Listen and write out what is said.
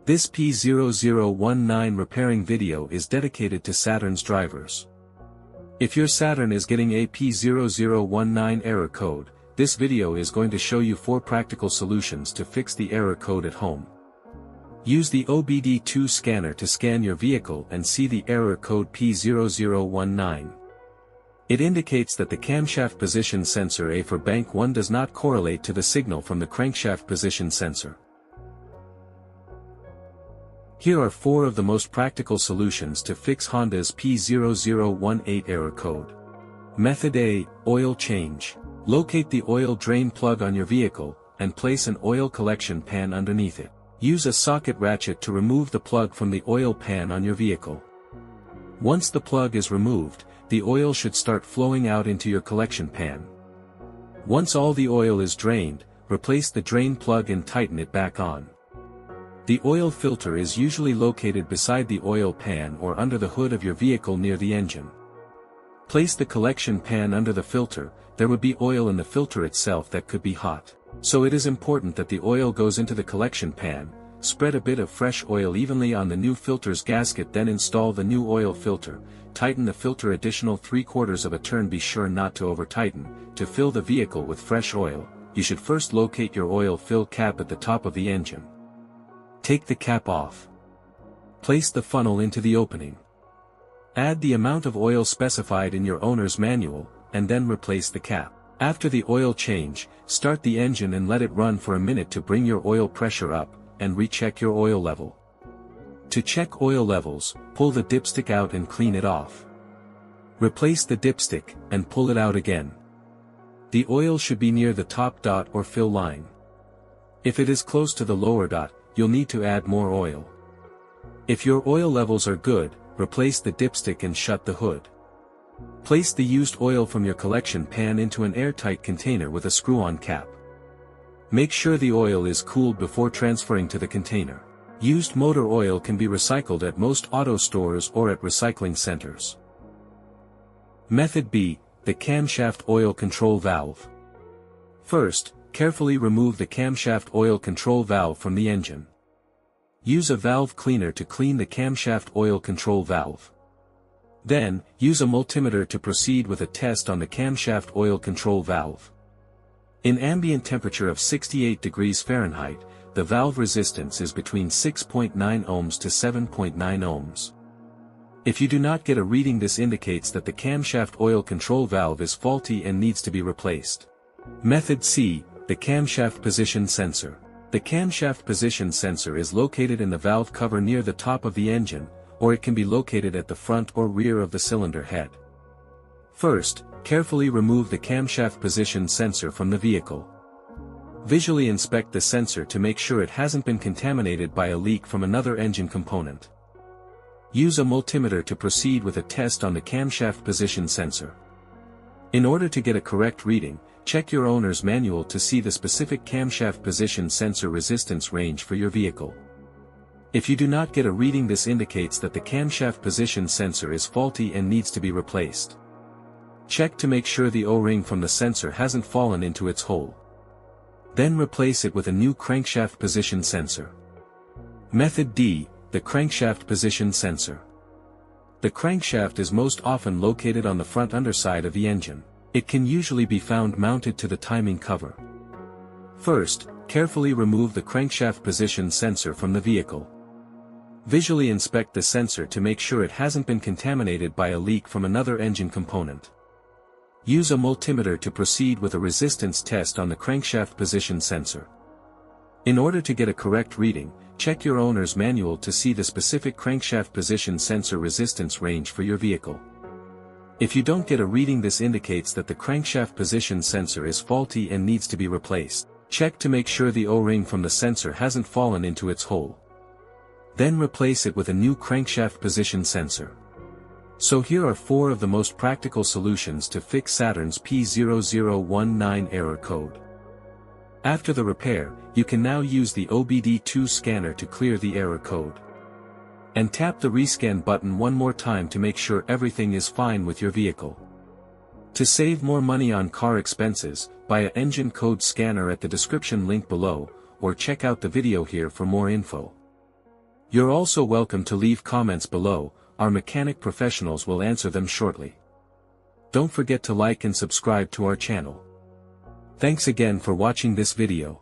This P0019 repairing video is dedicated to Saturn's drivers. If your Saturn is getting a P0019 error code, this video is going to show you 4 practical solutions to fix the error code at home. Use the OBD2 scanner to scan your vehicle and see the error code P0019. It indicates that the camshaft position sensor A for bank 1 does not correlate to the signal from the crankshaft position sensor. Here are 4 of the most practical solutions to fix Honda's P0018 error code. Method A, oil change. Locate the oil drain plug on your vehicle, and place an oil collection pan underneath it. Use a socket ratchet to remove the plug from the oil pan on your vehicle. Once the plug is removed, the oil should start flowing out into your collection pan. Once all the oil is drained, replace the drain plug and tighten it back on. The oil filter is usually located beside the oil pan or under the hood of your vehicle near the engine. Place the collection pan under the filter. There would be oil in the filter itself that could be hot. So it is important that the oil goes into the collection pan. Spread a bit of fresh oil evenly on the new filter's gasket, then install the new oil filter. Tighten the filter additional 3/4 of a turn. Be sure not to over-tighten. To fill the vehicle with fresh oil, you should first locate your oil fill cap at the top of the engine. Take the cap off. Place the funnel into the opening. Add the amount of oil specified in your owner's manual, and then replace the cap. After the oil change, start the engine and let it run for a minute to bring your oil pressure up, and recheck your oil level. To check oil levels, pull the dipstick out and clean it off. Replace the dipstick, and pull it out again. The oil should be near the top dot or fill line. If it is close to the lower dot, you'll need to add more oil. If your oil levels are good, replace the dipstick and shut the hood. Place the used oil from your collection pan into an airtight container with a screw-on cap. Make sure the oil is cooled before transferring to the container. Used motor oil can be recycled at most auto stores or at recycling centers. Method B, the camshaft oil control valve. First, carefully remove the camshaft oil control valve from the engine. Use a valve cleaner to clean the camshaft oil control valve. Then, use a multimeter to proceed with a test on the camshaft oil control valve. In ambient temperature of 68 degrees Fahrenheit, the valve resistance is between 6.9 ohms to 7.9 ohms. If you do not get a reading, this indicates that the camshaft oil control valve is faulty and needs to be replaced. Method C, the camshaft position sensor. The camshaft position sensor is located in the valve cover near the top of the engine, or it can be located at the front or rear of the cylinder head. First, carefully remove the camshaft position sensor from the vehicle. Visually inspect the sensor to make sure it hasn't been contaminated by a leak from another engine component. Use a multimeter to proceed with a test on the camshaft position sensor. In order to get a correct reading, check your owner's manual to see the specific camshaft position sensor resistance range for your vehicle. If you do not get a reading, this indicates that the camshaft position sensor is faulty and needs to be replaced. Check to make sure the O-ring from the sensor hasn't fallen into its hole. Then replace it with a new crankshaft position sensor. Method D, the crankshaft position sensor. The crankshaft is most often located on the front underside of the engine. It can usually be found mounted to the timing cover. First, carefully remove the crankshaft position sensor from the vehicle. Visually inspect the sensor to make sure it hasn't been contaminated by a leak from another engine component. Use a multimeter to proceed with a resistance test on the crankshaft position sensor. In order to get a correct reading, check your owner's manual to see the specific crankshaft position sensor resistance range for your vehicle. If you don't get a reading, this indicates that the crankshaft position sensor is faulty and needs to be replaced. Check to make sure the O-ring from the sensor hasn't fallen into its hole. Then replace it with a new crankshaft position sensor. So here are 4 of the most practical solutions to fix Saturn's P0019 error code. After the repair, you can now use the OBD2 scanner to clear the error code. And tap the rescan button one more time to make sure everything is fine with your vehicle. To save more money on car expenses, buy an engine code scanner at the description link below, or check out the video here for more info. You're also welcome to leave comments below, our mechanic professionals will answer them shortly. Don't forget to like and subscribe to our channel. Thanks again for watching this video.